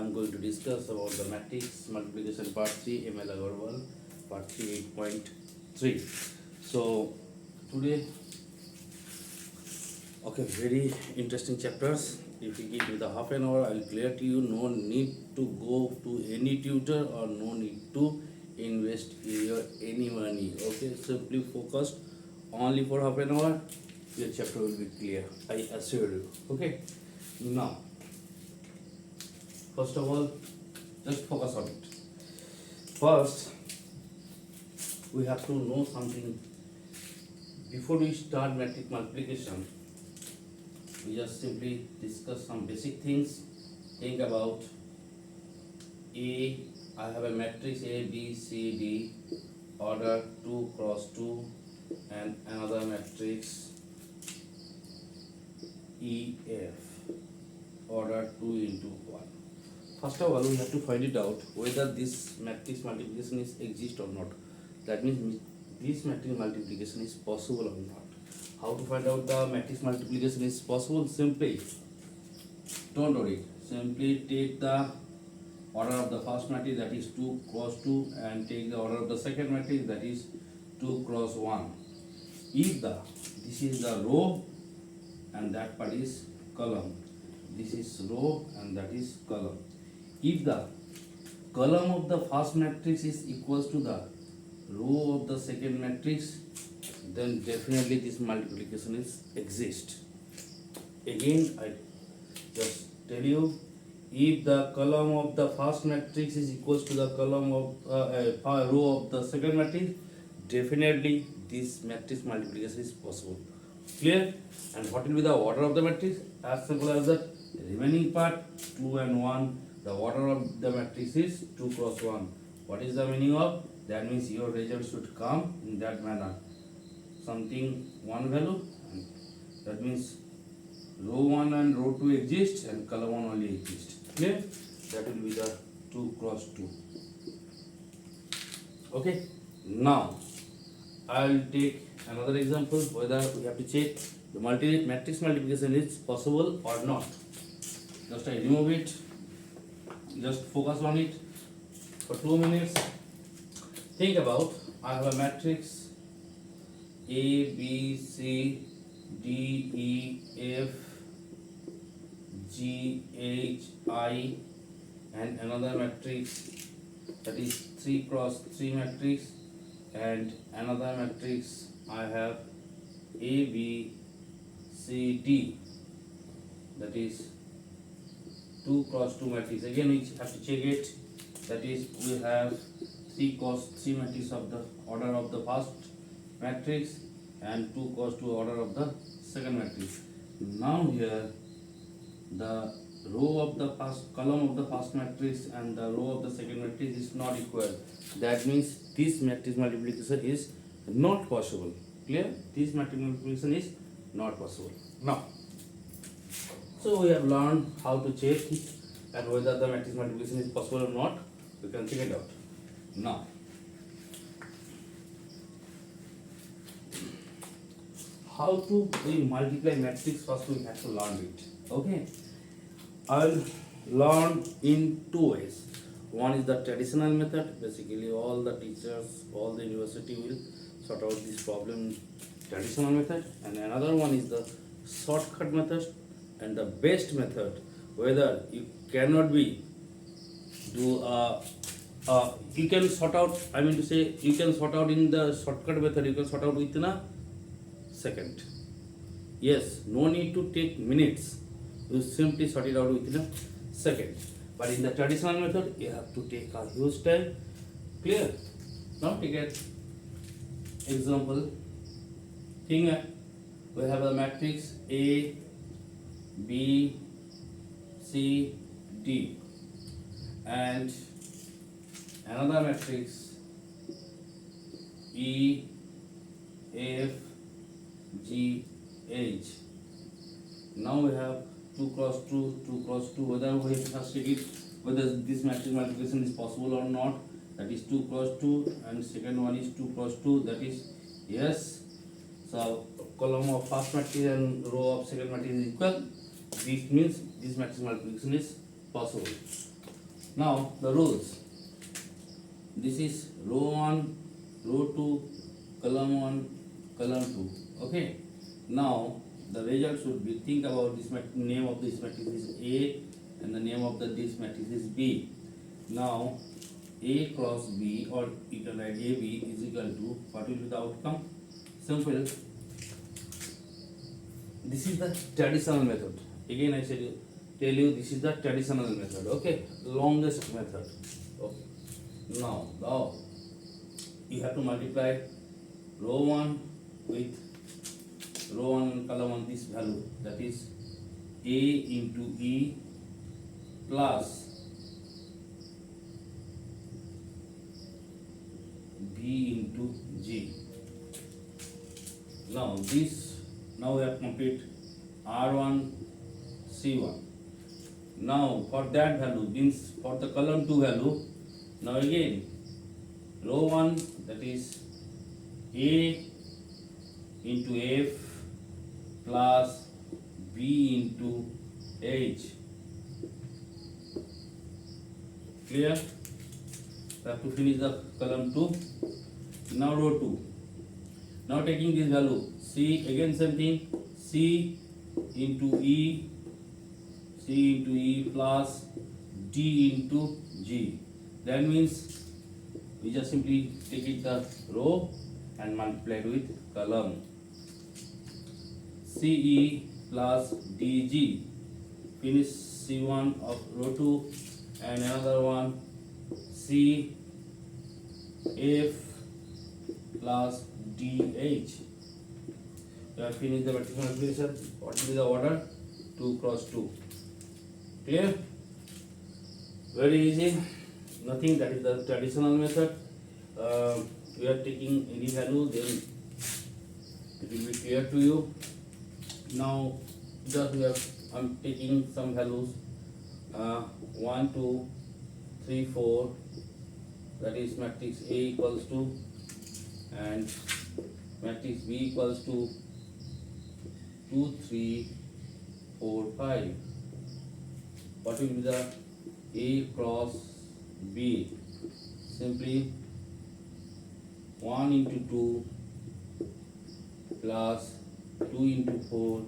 I'm going to discuss about the matrix multiplication part 3 ML Agarwal part 3 8.3. So today, okay, very interesting chapters. If you give me the half an hour, I'll clear to you. No need to go to any tutor or no need to invest your any money. Okay, simply focused only for half an hour. Your chapter will be clear. I assure you. Okay, now. First of all, just focus on it. First, we have to know something. Before we start matrix multiplication, we just simply discuss some basic things. Think about A. I have a matrix A, B, C, D, order 2 cross 2, and another matrix E, F, order 2 into 1. First of all, we have to find it out whether this matrix multiplication is exist or not. That means this matrix multiplication is possible or not. How to find out the matrix multiplication is possible? Simply, don't worry. Simply take the order of the first matrix, that is 2 cross 2, and take the order of the second matrix, that is 2 cross 1. If this is the row and that part is column, this is row and that is column. If the column of the first matrix is equals to the row of the second matrix, then definitely this multiplication is exist. Again, I just tell you, if the column of the first matrix is equals to the column of row of the second matrix, definitely this matrix multiplication is possible. Clear? And what will be the order of the matrix? As simple as that. Remaining part 2 and 1. The order of the matrix is 2 cross 1. What is the meaning of? That means your result should come in that manner. Something one value, and that means row 1 and row 2 exist and column 1 only exist. Clear? That will be the 2 cross 2. Okay. Now, I will take another example whether we have to check the matrix multiplication is possible or not. Just I remove it. Just focus on it for 2 minutes. Think about, I have a matrix A, B, C, D, E, F, G, H, I, and another matrix, that is 3 cross 3 matrix, and another matrix I have A, B, C, D, that is 2 cross 2 matrix. Again, we have to check it. That is, we have 3 cross 3 matrix of the order of the first matrix and 2 cross 2 order of the second matrix. Now here, the row of the first column of the first matrix and the row of the second matrix is not equal. That means this matrix multiplication is not possible. Clear? This matrix multiplication is not possible. Now, so we have learned how to check it and whether the matrix multiplication is possible or not. We can check it out. Now, how to we multiply matrix? First we have to learn it. Okay, I'll learn in 2 ways. One is the traditional method. Basically, all the teachers, all the university will sort out this problem traditional method, and another one is the shortcut method. And the best method, whether you cannot be do you can sort out, I mean to say, you can sort out in the shortcut method, you can sort out within a second. Yes, no need to take minutes, you simply sort it out within a second. But in the traditional method, you have to take a huge time. Clear? Now take an example. Think we have a matrix A, B, C, D, and another matrix E, F, G, H. Now we have 2 cross 2, 2 cross 2. Whether we have to check it, whether this matrix multiplication is possible or not. That is 2 cross 2, and second one is 2 cross 2. That is yes. So column of first matrix and row of second matrix is equal. This means this matrix multiplication is possible. Now the rows. This is row 1, row 2, column 1, column 2. Okay. Now the result should be, think about this name of this matrix is A and the name of this matrix is B. Now A cross B, or you can write AB is equal to, what will be the outcome? Simple. This is the traditional method. Again I tell you this is the traditional method. Okay, longest method. Okay. Now you have to multiply row 1 with row 1 and column 1, this value, that is A into E plus B into G. Now we have complete R1 C1. Now for that value, means for the column 2 value, now again row 1, that is A into F plus B into H. Clear? We have to finish the column 2. Now row 2. Now taking this value, C, again same thing, C into E plus D into G. That means we just simply take it the row and multiply it with column. CE plus DG. Finish C1 of row 2 and another one CF plus DH. We have finished the matrix multiplication. What will be the order? 2 cross 2. Clear? Very easy. Nothing, that is the traditional method. We are taking any value, then it will be clear to you. Now I'm taking some values 1, 2, 3, 4, that is matrix A equals to, and matrix B equals to 2, 3, 4, 5. What will be the A cross B? Simply 1 into 2 plus 2 into 4,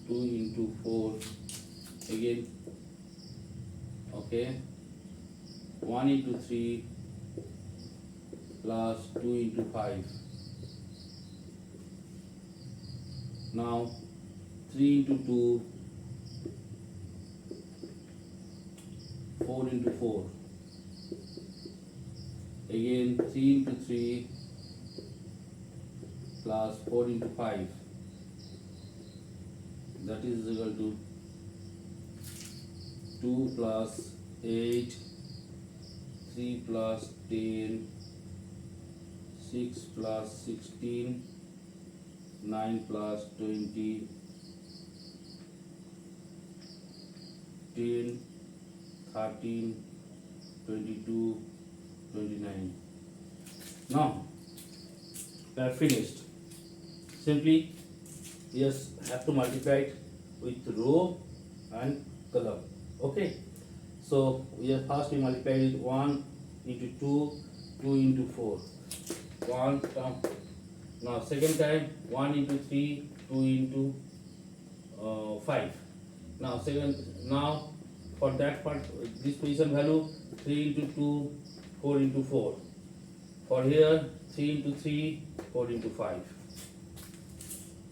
2 into 4 again, okay, 1 into 3 plus 2 into 5. Now 3 into 2, 4 into 4, again 3 into 3 plus 4 into 5, that is equal to 2 plus 8, 3 plus 10, 6 plus 16, 9 plus 20, 10, 13, 22, 29. Now we are finished. Simply just have to multiply it with row and column. Okay, so we first multiply it 1 into 2, 2 into 4, 1 term. Now second time 1 into 3, 2 into 5. Now for that part, this position value 3 into 2, 4 into 4. For here 3 into 3, 4 into 5.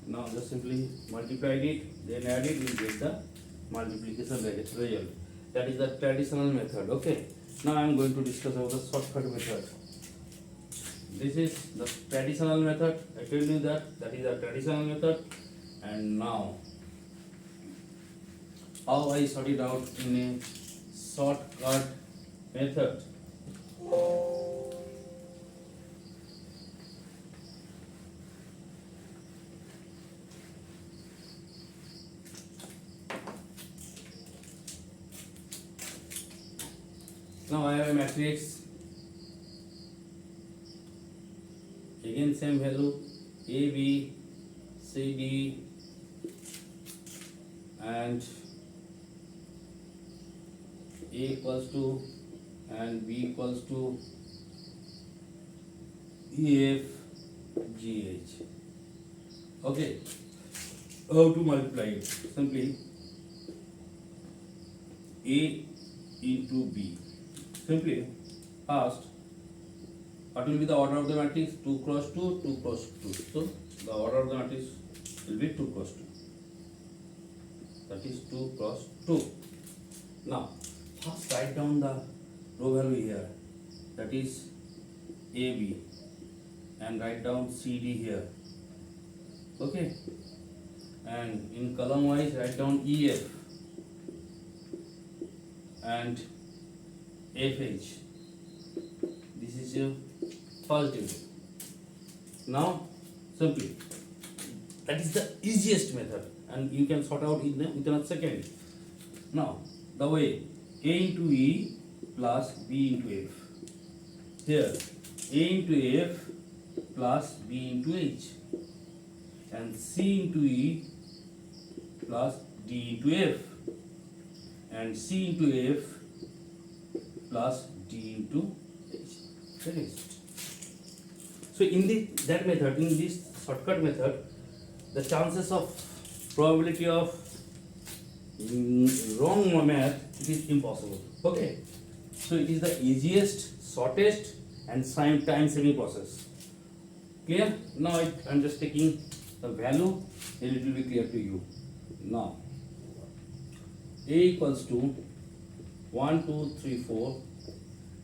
Now just simply multiply it, then add it, we get the multiplication result. That is the traditional method. Okay. Now I am going to discuss about the shortcut method. This is the traditional method. I told you that is the traditional method. And now how I sort it out in a shortcut method. Now I have a matrix, again same value, A, B, C, D, and A, equals to and B equals to EF GH. Okay, how to multiply it? Simply A into B. Simply first, what will be the order of the matrix? 2 cross 2, 2 cross 2. So the order of the matrix will be 2 cross 2. That is 2 cross 2. Now, first write down the row value here. That is AB, and write down CD here. Okay, and in column wise write down EF and FH. This is your first division. Now simply that is the easiest method, and you can sort out within a second. Now the way A into E plus B into F. Here A into F plus B into H, and C into E plus D into F, and C into F plus D into H. Finished. So in that method, in this shortcut method, the chances of probability of wrong math, it is impossible. Okay, so it is the easiest, shortest and time saving process. Clear? Now I am just taking the value, then it will be clear to you. Now A equals to 1, 2, 3, 4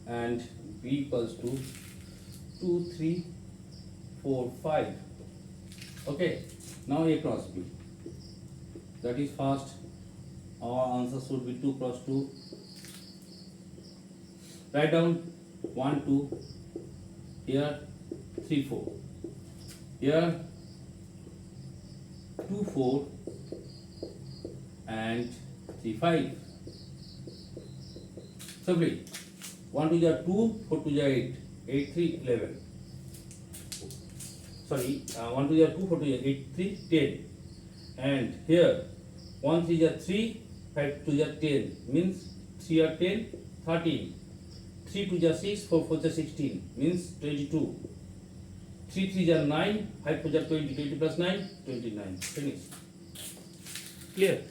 and B equals to 2, 3, 4, 5. Okay, now A cross B. That is first, our answer should be 2 cross 2. Write down 1, 2, here 3, 4. Here 2, 4 and 3, 5. Simply 1 to the 2, 4 to the 8, 8, 3, 11. Sorry, 1 to the 2, 4 to the 8, 3, 10. And here 1 3 the 3, 5 to the 10 means 3 are 10, 13. 3 to the 6, 4 4 the 16 means 22. 3 3 the 9, 5 to the 20, 20 plus 9, 29. Finish. Clear?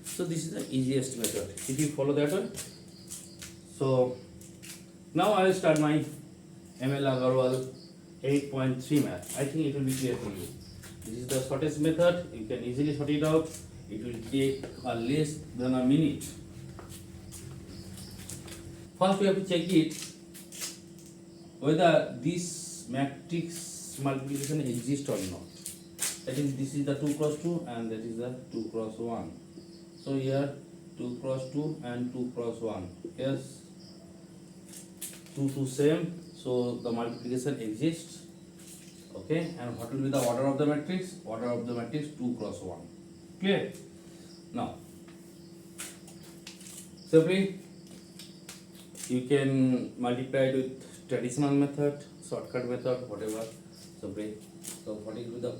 So this is the easiest method if you follow that one. So now I will start my ML Agarwal 8.3 math. I think it will be clear to you. This is the shortest method. You can easily sort it out. It will take less than a minute. First we have to check it whether this matrix multiplication exists or not. That is, this is the 2 cross 2 and that is the 2 cross 1. So here 2 cross 2 and 2 cross 1. Yes, 2 to same. So the multiplication exists. Okay, and what will be the order of the matrix? Order of the matrix 2 cross 1. Clear? Now, simply you can multiply it with traditional method, shortcut method, whatever. Simply, so what is the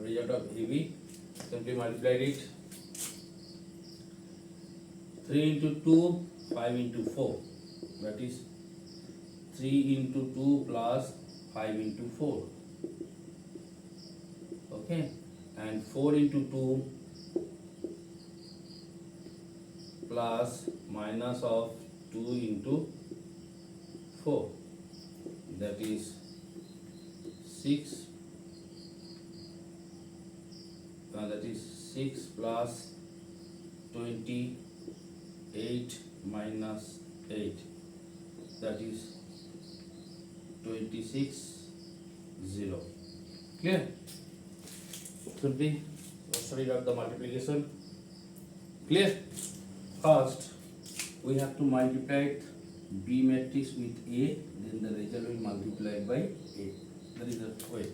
result of AB? Simply multiply it. 3 into 2, 5 into 4. That is 3 into 2 plus 5 into 4. Okay, and 4 into 2 plus minus of 2 into 4. That is 6. That is 6 plus 28 minus 8. That is 26, 0. Clear? Simply study out the multiplication. Clear? First, we have to multiply B matrix with A, then the result will multiply by A. That is the way.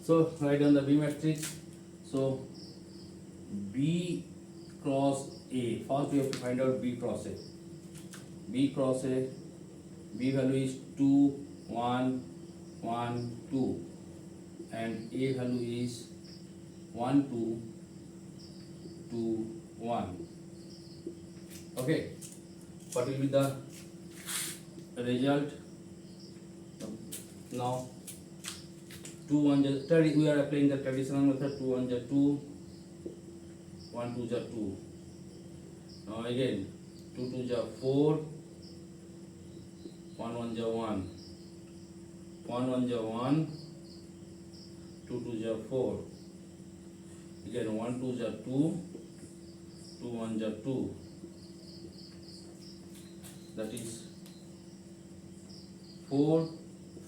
So write down the B matrix. So B cross A. First we have to find out B cross A. B cross A. B value is 2, 1, 1, 2, and A value is 1, 2, 2, 1. Okay. what will be the result? Now 2 1 we are applying the traditional method. 2 1 2, 1 2 2. Now again 2 2 4, 1 1 1, 1 1 1, 2 2 4, again 1 2 2, 2 1 2, that is 4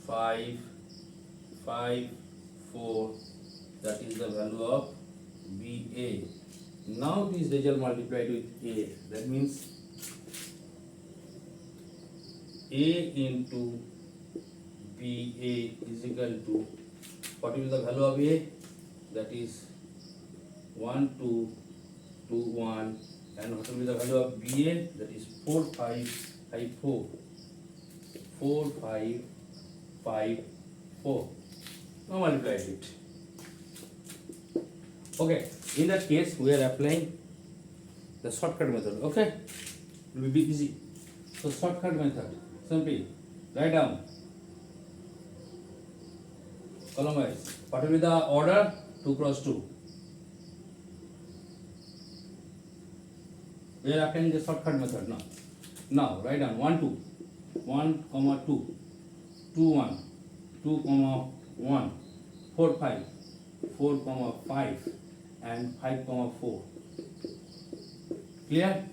5 5 4, that is the value of BA. Now this result multiplied with A, that means A into BA is equal to, what will be the value of A? That is 1 2 2 1, and what will be the value of BA? That is 4 5 5 4, 4 5 5 4. Now multiply it. Okay, in that case we are applying the shortcut method. Okay, it will be easy. So shortcut method, simply write down column wise. What will be the order? 2 cross 2. We are applying the shortcut method now. Now write down 1 2, 1 comma 2, 2 1, 2 comma 1, 4 5, 4 comma 5, and 5 comma 4. Clear?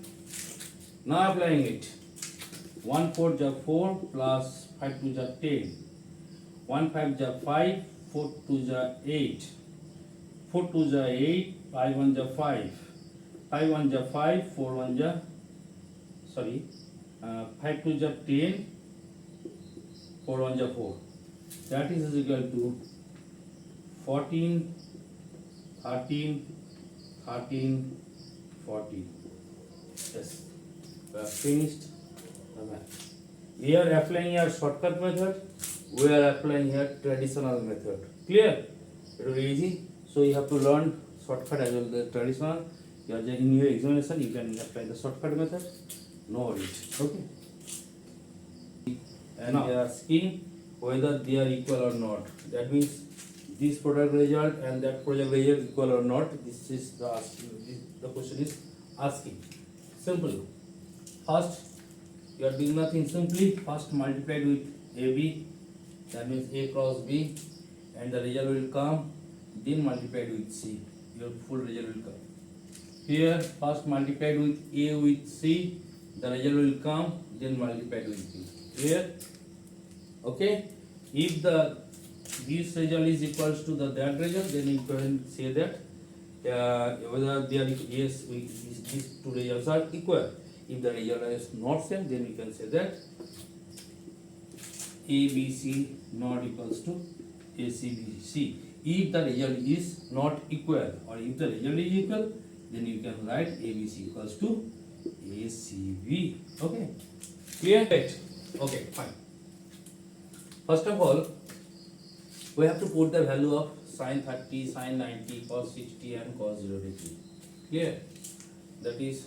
Now applying it. 1 4 ja 4 plus 5 2 ja 10, 1 5 ja 5, 4 2 ja 8, 4 2 ja 8, 5 1 ja 5, 5 1 ja 5, 4 1 ja 5 2 ja 10, 4 1 ja 4. That is equal to 14 13 13 14. Yes, we have finished the math. We are applying here shortcut method, we are applying here traditional method. Clear? It will be easy. So you have to learn shortcut as well as the traditional. You are in your examination, you can apply the shortcut method. No worries. Okay. And now, they are asking whether they are equal or not. That means this product result and that project result equal or not. This is the question is asking. Simple. First, you are doing nothing. Simply first multiplied with AB, that means A cross B, and the result will come. Then multiplied with C, your full result will come. Here first multiplied with A with C, the result will come. Then multiplied with B. Clear? Okay. If this result is equals to that result, then you can say that whether they are yes, these two results are equal. If the result is not same, then we can say that ABC not equals to ACBC. If the result is not equal, or if the result is equal, then you can write ABC equals to ACB. Okay, clear? Right. Okay, fine. First of all, we have to put the value of sin 30, sin 90, cos 60 and cos 0 degree. Clear? That is,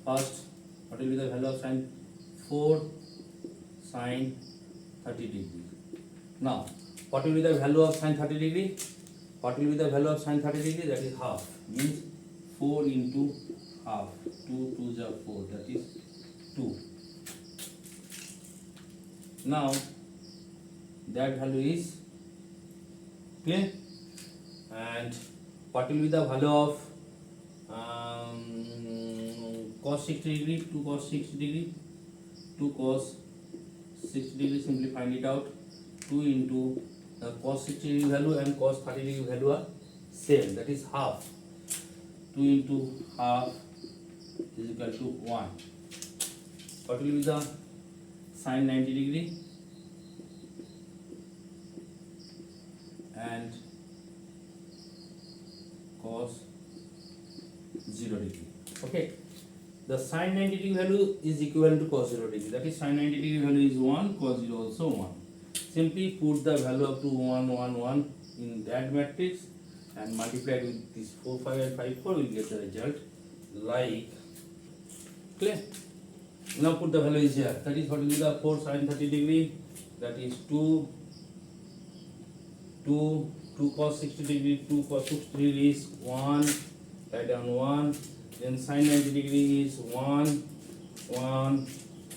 first, what will be the value of sin 4, sin 30 degree. Now, what will be the value of sin 30 degree? What will be the value of sin 30 degree? That is half. Means 4 into half. 2 2 is 4. That is 2. Now, that value is clear. And what will be the value of cos 60 degree? 2 cos 60 degree. 2 cos 60 degree, simply find it out. 2 into the cos 60 degree value and cos 30 degree value are same, that is half. 2 into half is equal to 1. What will be the sin 90 degree and cos 0 degree? Okay, the sin 90 degree value is equivalent to cos 0 degree, that is sin 90 degree value is 1, cos 0 also 1. Simply put the value of 2 1 1 1 in that matrix and multiply with this 4 5 and 5 4, we will get the result like. Clear? Now put the value is here. That is what will be the 4 sin 30 degree. That is 2 cos 60 degree. 2 cos 60 degree is 1. Write down 1. Then sin 90 degree is 1.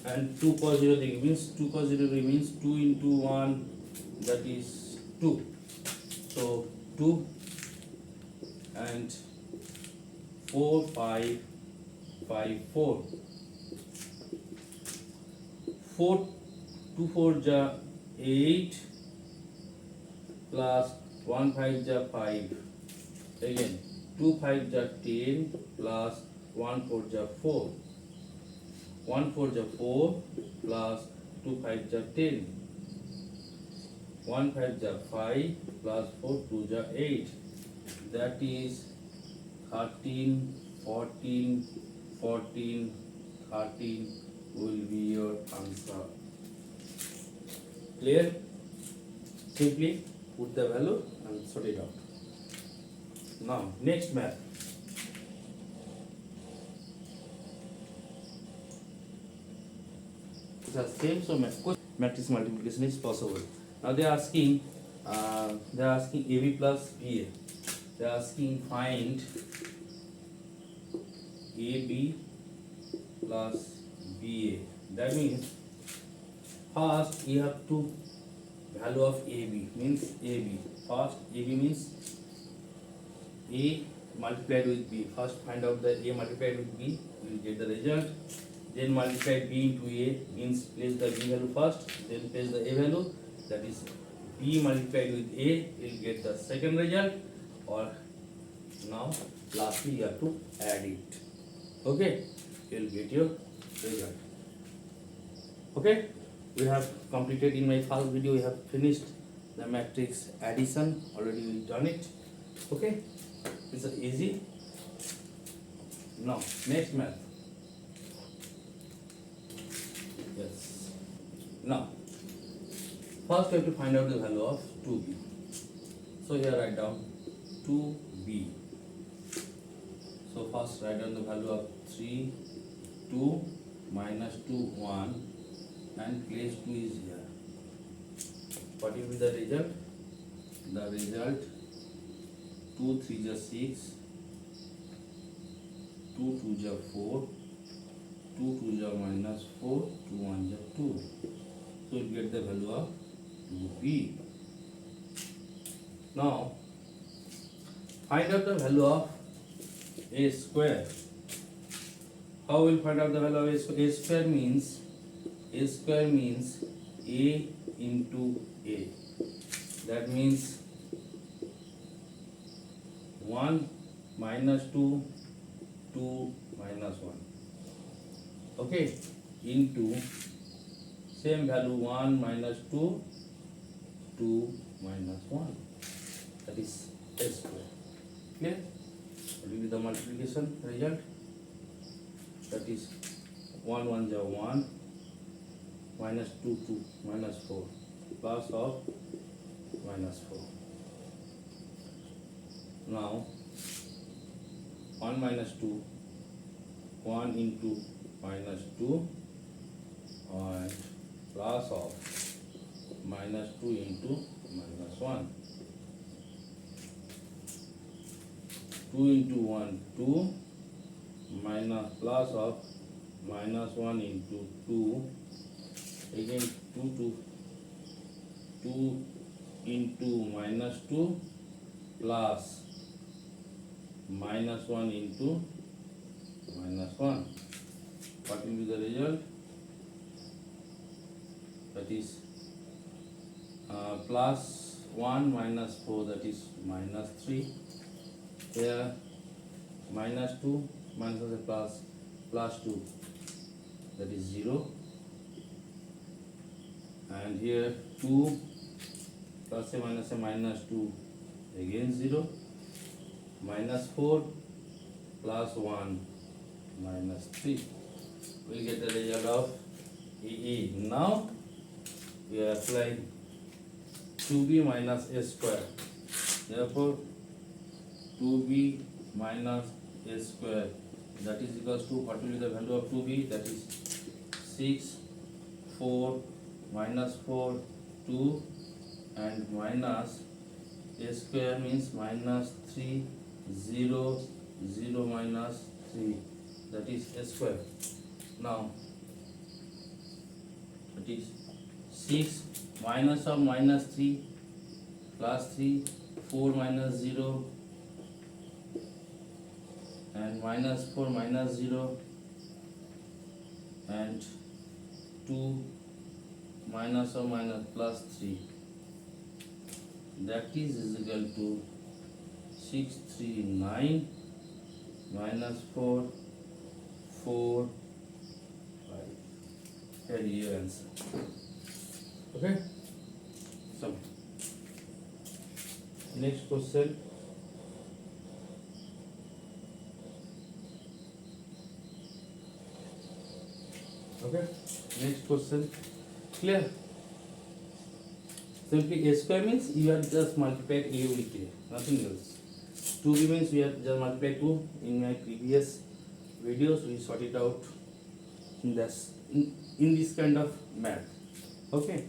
And 2 cos 0 degree means 2 cos 0 degree means 2 into 1. That is 2. So 2 and 4 5 4. 4 2 4 ja 8 plus 1 5 ja 5. Again 2 5 ja 10 plus 1 4 ja 4. 1 4 ja 4 plus 2 5 ja 10. 1 5 ja 5 plus 4 2 ja 8. That is 13 14 will be your answer. Clear? Simply put the value and sort it out. Now next math. It's the same, so matrix multiplication is possible. Now they are asking AB plus BA. They are asking find AB plus BA. That means first you have to value of AB means AB. First AB means A multiplied with B. First find out the A multiplied with B, you will get the result. Then multiply B into A means place the B value first, then place the A value. That is B multiplied with A, you will get the second result. Or now lastly you have to add it. Okay, you will get your result. Okay, we have completed in my first video. We have finished the matrix addition. Already we done it. Okay, it's easy. Now next math. Yes. Now first we have to find out the value of 2b. So here write down 2b. So first write down the value of 3, 2 minus 2, 1 and place 2 is here. What will be the result? The result 2 3 is 6, 2 2 is 4, 2 2 is minus 4, 2 1 is 2. So you get the value of 2b. Now find out the value of a square. How will find out the value of a square? A square means A into A. That means 1 minus 2, 2 minus 1. Okay, into same value 1 minus 2, 2 minus 1. That is a square. Clear? What will be the multiplication result? That is 1 1 is 1, minus 2 2, minus 4, plus of minus 4. Now 1 minus 2, 1 into minus 2 and plus of minus 2 into minus 1. 2 into 1, 2 minus plus of minus 1 into 2. Again 2 into minus 2 plus minus 1 into minus 1. What will be the result? That is plus 1 minus 4, that is minus 3. Here minus 2 minus a plus 2, that is 0. And here 2 plus a minus 2, again 0. Minus 4 plus 1 minus 3. We will get the result of EE. Now we are applying 2b minus a square. Therefore 2b minus a square, that is equals to, what will be the value of 2b? That is 6 4 minus 4 2 and minus a square means minus 3 0 0 minus 3, that is a square. Now that is 6 minus of minus 3 plus 3 4 minus 0 and minus 4 minus 0 and 2 minus or minus plus 3, that is equal to 639 minus 4 4 5. Here your answer. Okay, so next question. Okay, next question. Clear? Simply a square means you have just multiplied a with a, nothing else. 2b means we have just multiplied 2. In my previous videos we sort it out in this kind of math. Okay,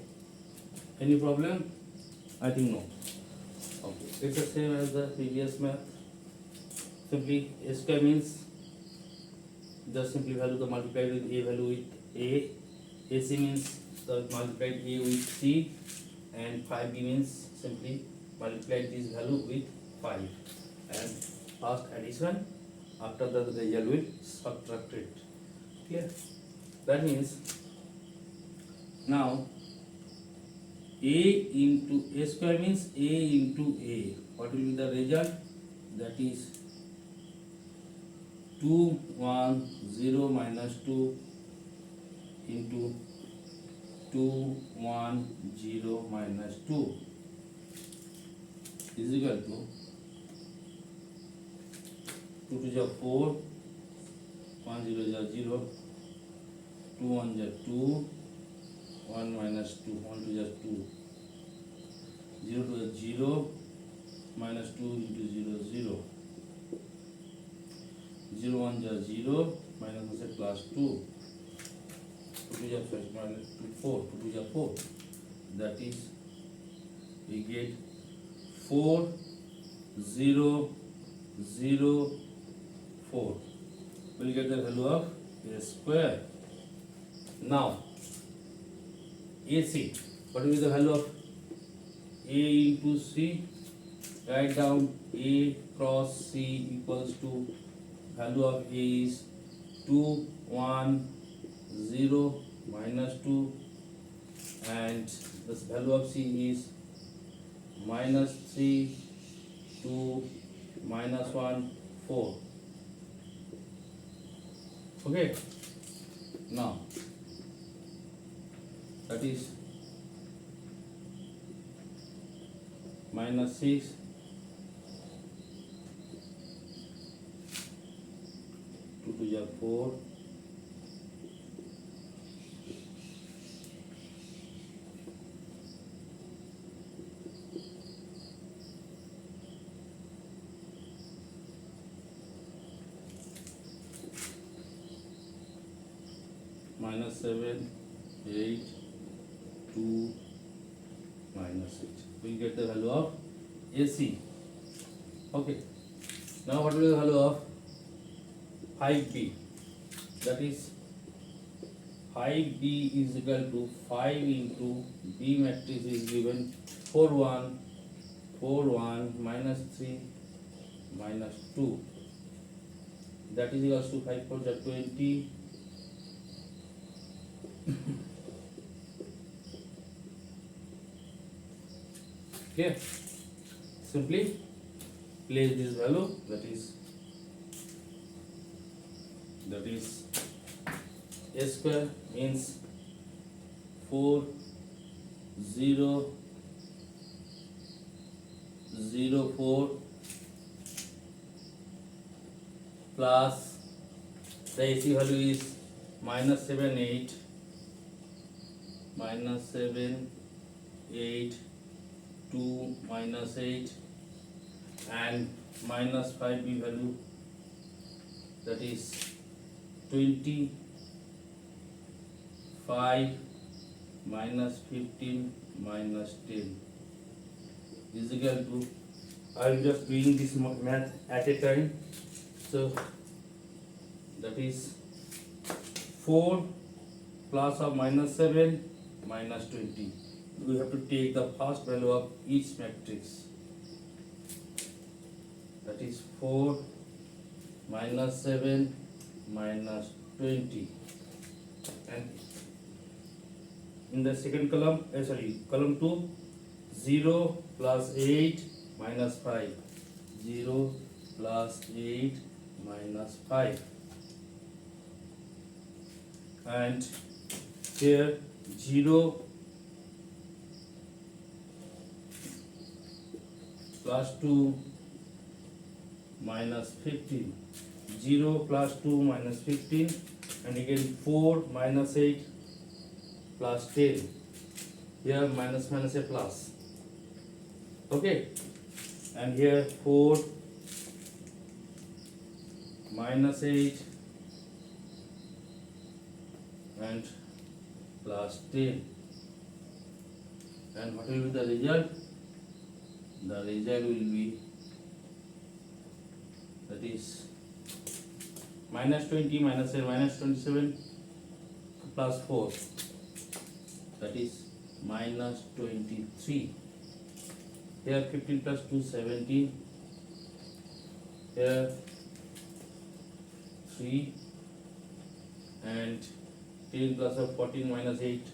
any problem? I think no. Okay, it's the same as the previous math. Simply a square means just simply value the multiplied with a value with a. AC means the multiplied a with c, and 5b means simply multiplied this value with 5, and first addition, after that the result will subtract it. Clear? That means now a into a square means a into a. What will be the result? That is 2 1 0 minus 2 into 2 1 0 minus 2 is equal to 2 to the 4, 1 0 is 0, 2 1 is 2, 1 minus 2, 1 to the 2, 0 to the 0, minus 2 into 0 0, 0 1 is 0, minus plus 2, 2 to the minus 2 4, 2 to the 4, that is we get 4 0 0 4. We'll get the value of a square. Now AC, what will be the value of A into C? Write down A cross C equals to value of A is 2 1 0 minus 2, and the value of C is minus 3 2 minus 1 4. Okay, now that is minus 6 2 to the 4, minus 7 8 2 minus 6. We get the value of AC. Okay, now what will be the value of 5b? That is 5b is equal to 5 into B matrix is given 4 1 4 1 minus 3 minus 2, that is equals to 5 4 is 20. Okay, simply place this value, that is a square means 4 0 0 4 plus the AC value is minus 7 8 minus 7 8 2 minus 8 and minus 5b value, that is 20 5 minus 15 minus 10 is equal to, I am just doing this math at a time, so that is 4 plus or minus 7 minus 20. We have to take the first value of each matrix, that is 4 minus 7 minus 20, and in the second column, column 2, 0 plus 8 minus 5, 0 plus 8 minus 5, and here 0 plus 2 minus 15, 0 plus 2 minus 15, and again 4 minus 8 plus 10, here minus minus a plus, okay, and here 4 minus 8 and plus 10, and what will be the result? The result will be, that is minus 20 minus 7 minus 27 plus 4, that is minus 23. Here 15 plus 2 17, here 3, and 10 plus 14 minus 8,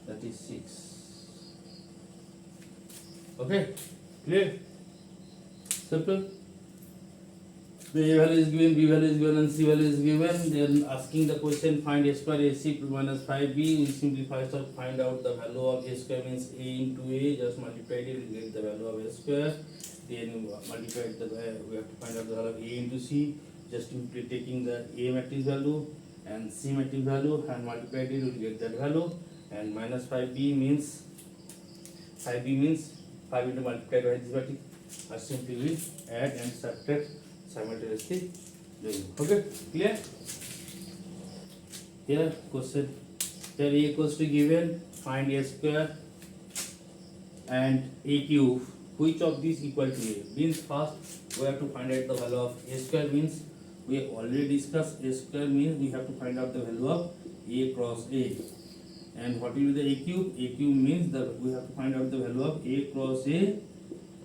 that is 6. Okay, clear? Simple. The A value is given, B value is given, and C value is given. Then asking the question, find A square AC minus 5B. We simplify, so find out the value of A square means A into A. Just multiply it, we get the value of A square. Then multiply the, we have to find out the value of A into C. Just simply taking the A matrix value and C matrix value and multiply it, we will get that value. And minus 5B means 5 into multiplied by this matrix. Or simply we add and subtract simultaneously doing. Okay, clear? Here question, here A equals to given, find A square and A cube. Which of these equal to A? Means first we have to find out the value of A square, means we have already discussed A square means we have to find out the value of A cross A. And what will be the A cube? A cube means that we have to find out the value of A cross A.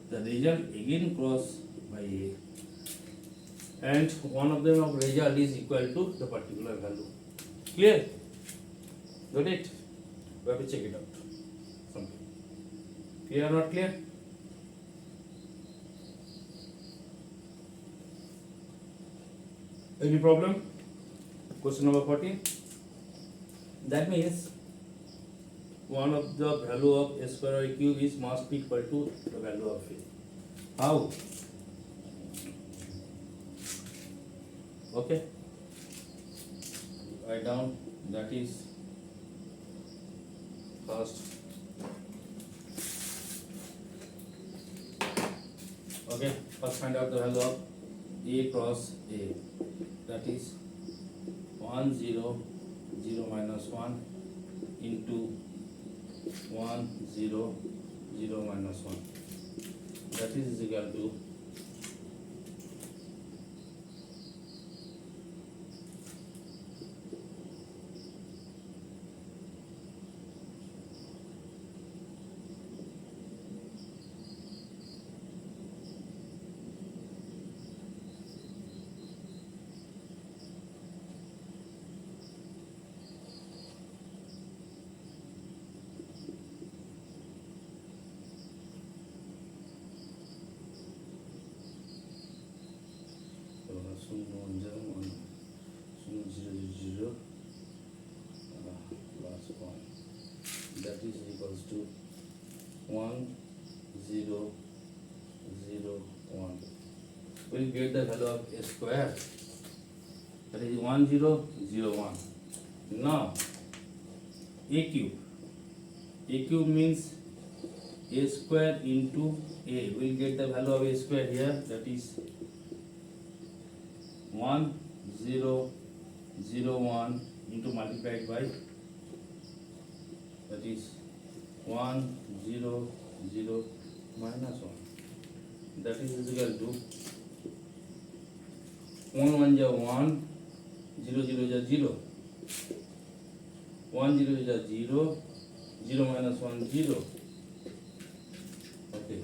The result again cross by A. And one of them of result is equal to the particular value. Clear? Got it? We have to check it out. Something. Clear or not clear? Any problem? Question number 14. That means one of the value of A square or A cube is must be equal to the value of A. How? Okay. Write down, that is first. Okay, first find out the value of A cross A. That is 1 0 0 minus 1 into 1 0 0 minus 1. That is equal to that is equals to 1 0 0 1. We'll get the value of A square, that is 1 0 0 1. Now A cube. A cube means A square into A. We'll get the value of A square here, that is 1 0 0 1 into multiplied by that is 1 0 0 minus 1, that is equal to 1 1 ja 1, 0 0 ja 0, 1 0 ja 0, 0 minus 1 0, okay,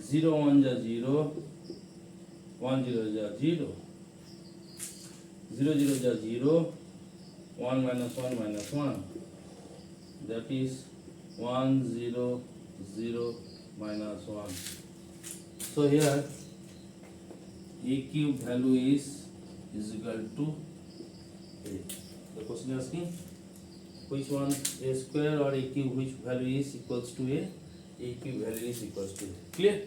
0 1 ja 0, 1 0 ja 0, 0 0 ja 0, 1 minus 1 minus 1, that is 1 0 0 minus 1. So here a cube value is equal to a. The question is asking which one, a square or a cube, which value is equals to a cube value is equals to a. Clear?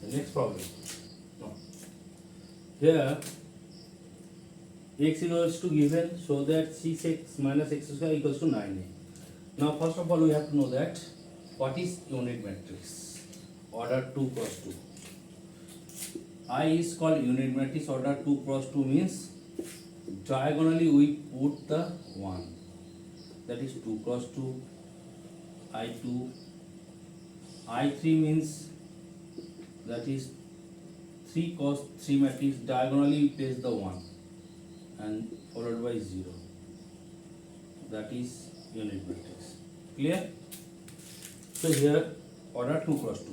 The next problem. Now, here x equals to given, so that 6x minus x square equals to 9a. Now first of all we have to know that what is unit matrix, order 2 cross 2. I is called unit matrix, order 2 cross 2 means diagonally we put the 1, that is 2 cross 2, I2, I3 means that is 3 cross 3 matrix, diagonally we place the 1 and followed by 0, that is unit matrix. Clear? So here order 2 cross 2.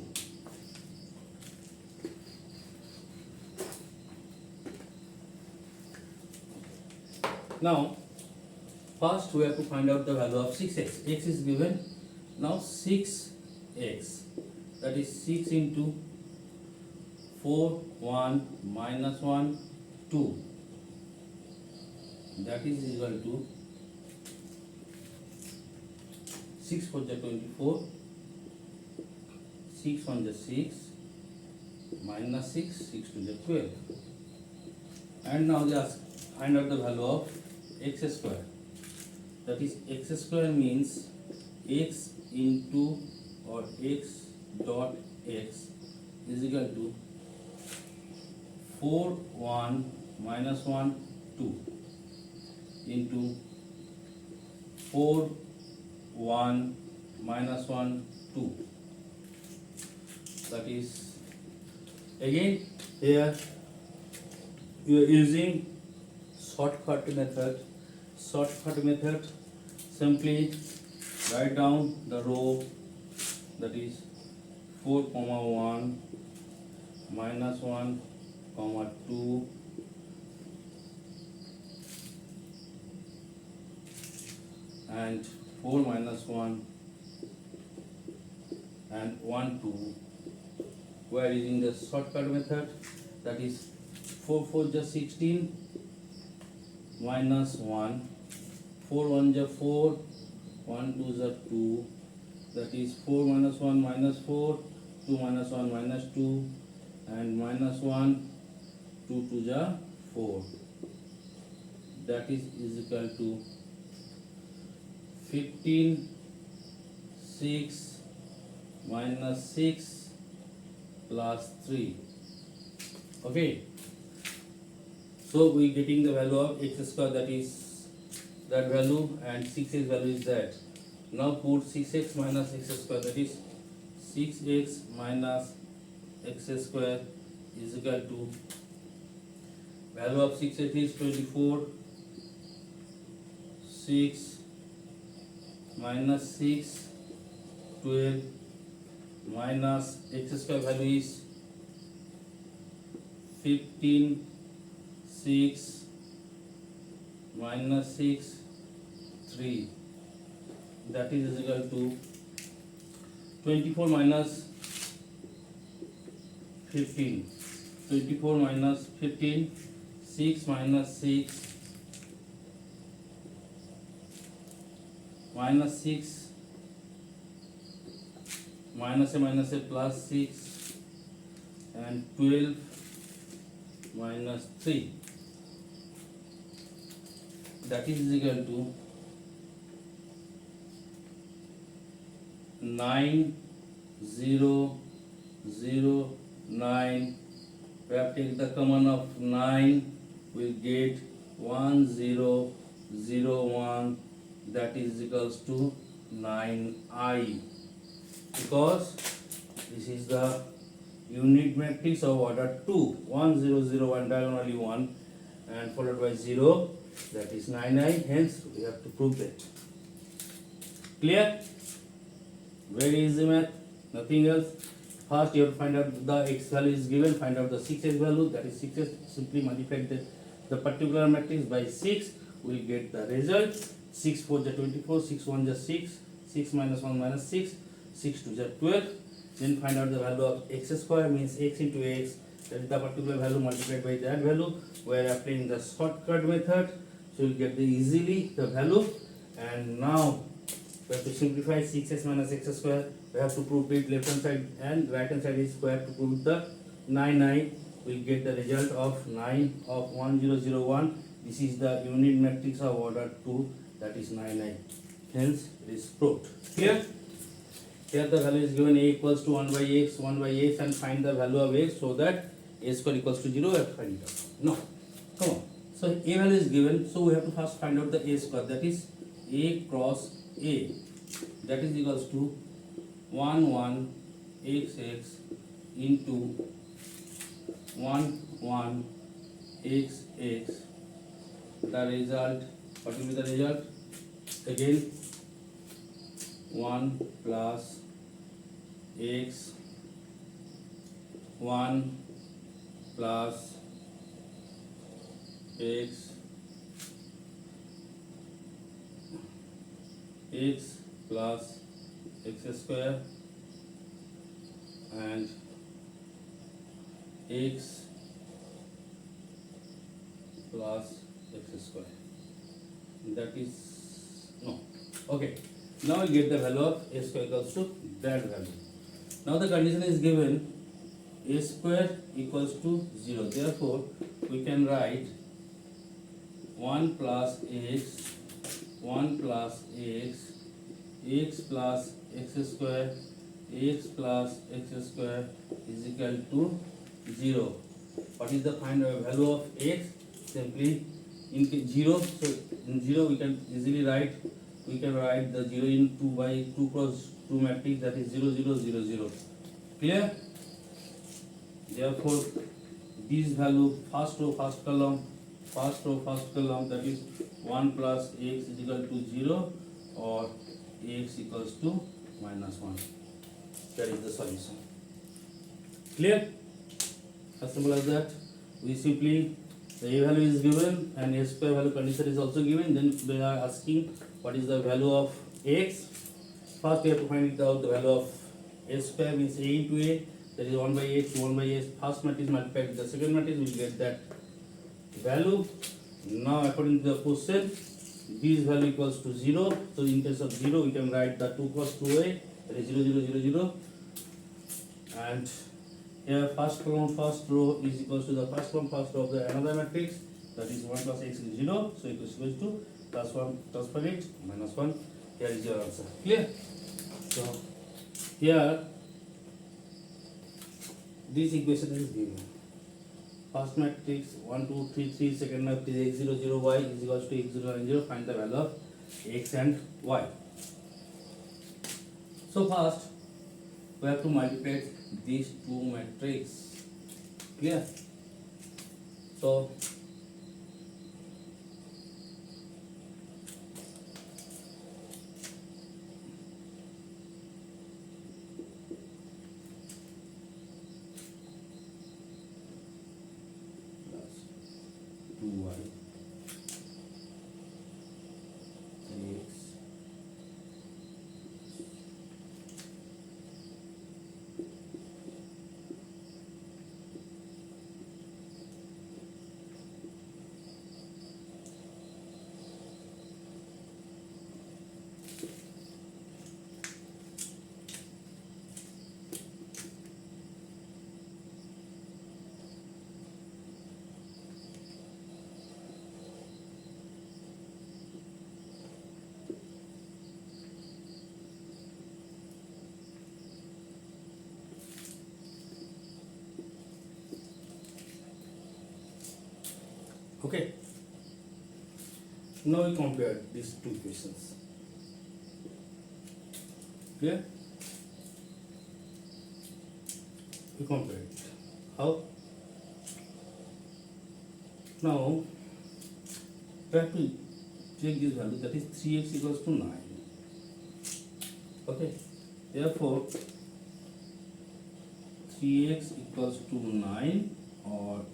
Now first we have to find out the value of 6x. X is given. Now 6x, that is 6 into 4 1 minus 1 2, that is equal to 6 4 ja 24, 6 1 ja 6, minus 6, 6 2 ja 12. And now just find out the value of x square, that is x square means x into or x dot x is equal to 4 1 minus 1 2 into 4 1 minus 1 2, that is again here you are using shortcut method. Simply write down the row, that is 4 comma 1 minus 1 comma 2 and 4 minus 1 and 1 2. We are using the shortcut method, that is 4 4 ja 16 minus 1, 4 1 ja 4, 1 2 ja 2, that is 4 minus 1 minus 4, 2 minus 1 minus 2 and minus 1, 2 2 ja 4, that is equal to 15 6 minus 6 plus 3. Okay, so we getting the value of x square, that is that value, and 6x value is that. Now put 6x minus x square, that is 6x minus x square is equal to value of 6x is 24, 6 minus 6 12 minus x square value is 15 6 minus 6 3, that is equal to 24 minus 15, 24 minus 15, 6 minus 6 minus 6 minus a plus 6 and 12 minus 3, that is equal to 9 0 0 9. We have take the common of 9, we get 1 0 0 1, that is equals to 9i, because this is the unit matrix of order 2, 1 0 0 1, diagonally 1 and followed by 0, that is 9i, hence we have to prove that. Clear? Very easy math, nothing else. First you have to find out the x value is given, find out the 6x value, that is 6x, simply multiply the particular matrix by 6, we will get the result. 6 4 is 24, 6 1 is 6, 6 minus 1 minus 6, 6 2 is 12. Then find out the value of x square, means x into x, that is the particular value multiplied by that value. We are applying the shortcut method, so you will get the easily the value. And now we have to simplify 6x minus x square. We have to prove it left hand side and right hand side is square to prove the 9. We will get the result of 9 of 1001. This is the unit matrix of order 2, that is 9. Hence it is proved. Clear? Here the value is given a equals to 1 by x, 1 by x, and find the value of x so that a square equals to 0 and find it out. No, come on. So a value is given, so we have to first find out the a square, that is a cross a, that is equals to 1 1 x into 1 1 x. The result, what will be the result? Again 1 plus x, 1 plus x, x plus x square, and x plus x square. That is no. Okay. Now we get the value of a square equals to that value. Now the condition is given a square equals to 0. Therefore, we can write 1 plus x, 1 plus x, x plus x square, x plus x square is equal to 0. What is the value of x? Simply in 0. So in 0 we can easily write. We can write the 0 in 2 by 2 cross 2 matrix, that is 0 0 0 0. Clear? Therefore, this value, first row first column, that is 1 plus x is equal to 0 or x equals to minus 1. That is the solution. Clear? As simple as that. We simply, the a value is given and a square value condition is also given. Then they are asking what is the value of x. First we have to find out the value of a square, means a into a, that is 1 by x, 1 by x. First matrix multiplied with the second matrix, we will get that value. Now according to the question, this value equals to 0. So in case of 0, we can write the 2 cross 2a, that is 0 0 0 0. And here first column first row is equals to the first column first row of the another matrix, that is 1 plus x is 0. So it is equals to plus 1 transfer it minus 1. Here is your answer. Clear? So here this equation is given. First matrix 1 2 3 3, second matrix x 0 0 y is equals to x 0 and 0. Find the value of x and y. So first we have to multiply these two matrices. Clear? So plus 2y 3x Okay. Now we compare these two equations. Clear? We compare it. How? Now, we have to check this value, that is 3x equals to 9. Okay, therefore 3x equals to 9 or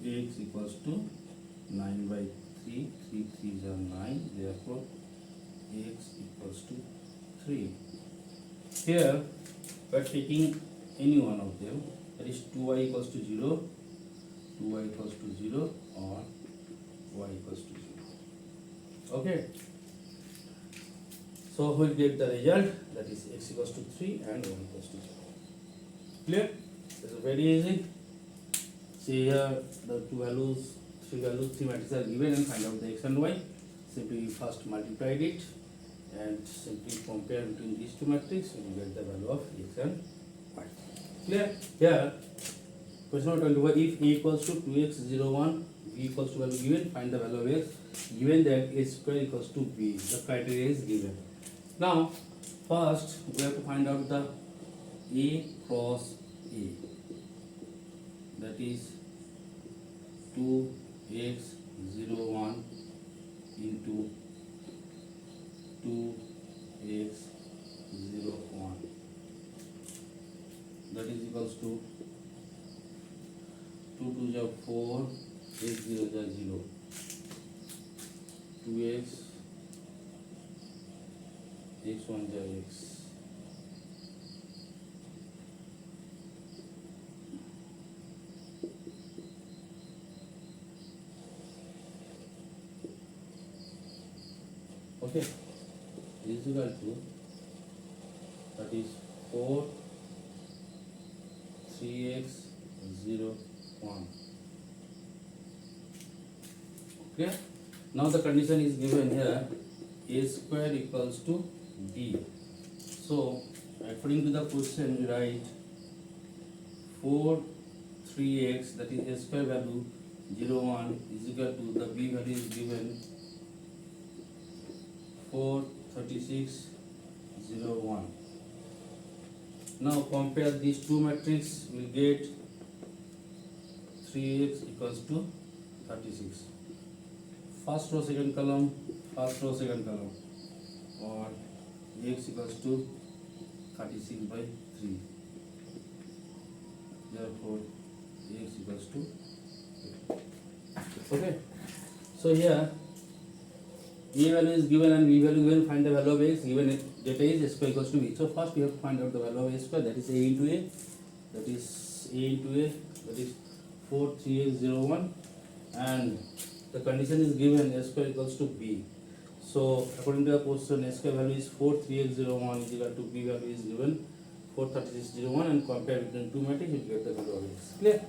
x equals to 9 by 3, 3 3s are 9, therefore x equals to 3. Here we are taking any one of them, that is 2y equals to 0, 2y equals to 0 or y equals to 0. Okay, so we'll get the result, that is x equals to 3 and y equals to 0. Clear? This is very easy. See here the three matrices are given and find out the x and y. Simply first multiplied it and simply compare between these two matrices, you will get the value of x and y. Clear? Here, question number 21, if a equals to 2x 0 1, b equals to value given, find the value of x. Given that a square equals to b, the criteria is given. Now, first we have to find out the a cross a, that is 2x 0 1 into 2x 0 1, that is equals to 2 2s are 4, 8 0s are 0, 2x x 1s are x. Okay, is equal to, that is 4 3x 0 1. Okay, now the condition is given here, a square equals to b. So according to the question we write 4 3x, that is a square value 0 1 is equal to, the b value is given 4 36 0 1. Now compare these two matrices, we get 3x equals to 36. First row second column, first row second column, or x equals to 36 by 3. Therefore x equals to 8. Okay, so here a value is given and b value given, find the value of x. Given data is a square equals to b. So first we have to find out the value of a square, that is a into a, that is a into a, that is 4 3x 0 1, and the condition is given a square equals to b. So according to the question, a square value is 4 3x 0 1 is equal to b value is given 4 36 0 1, and compare between two matrices, you get the value of x. Clear?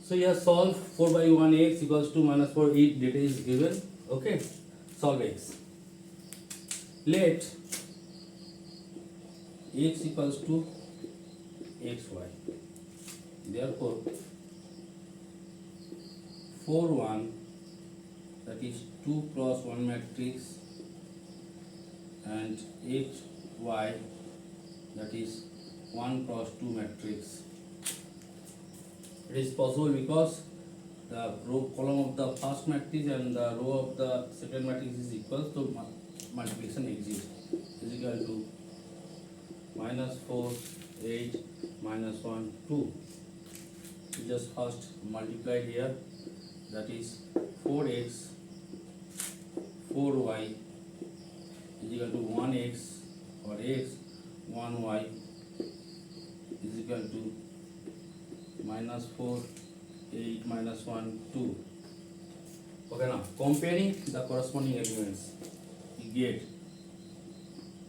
So here solve 4 by 1 x equals to minus 4, each data is given. Okay, solve x. Let x equals to xy. Therefore 4 1, that is 2 cross 1 matrix, and xy, that is 1 cross 2 matrix. It is possible because the row column of the first matrix and the row of the second matrix is equal, so multiplication exists, is equal to minus 4 8 minus 1 2. We just first multiply here, that is 4x 4y is equal to 1x, or x 1y is equal to minus 4 8 minus 1 2. Okay, now comparing the corresponding elements, you get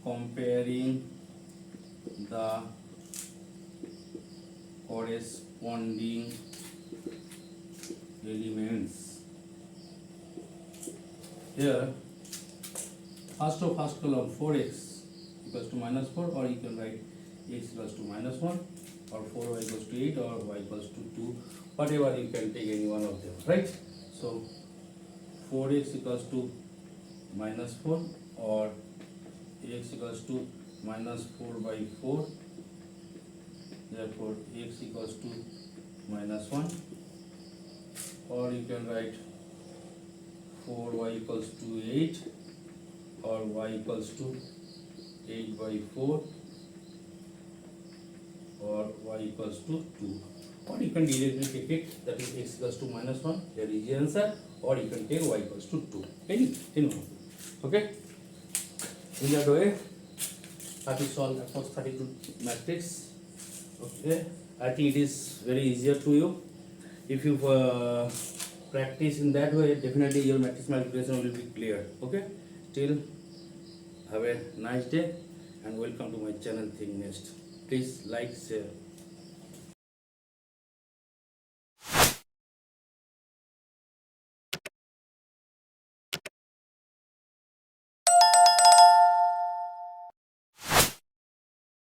comparing the corresponding elements. Here first row first column 4x equals to minus 4, or you can write x equals to minus 1, or 4y equals to 8, or y equals to 2, whatever, you can take any one of them, right? So 4x equals to minus 4, or x equals to minus 4 by 4. Therefore x equals to minus 1, or you can write 4y equals to 8, or y equals to 8 by 4, or y equals to 2, or you can directly take it, that is x equals to minus 1, there is the answer, or you can take y equals to 2, any one. Okay, in that way that is solve approx 32 matrix. Okay, I think it is very easier to you. If you practice in that way, definitely your matrix multiplication will be clear. Okay, still have a nice day and welcome to my channel Think Next. Please like, share.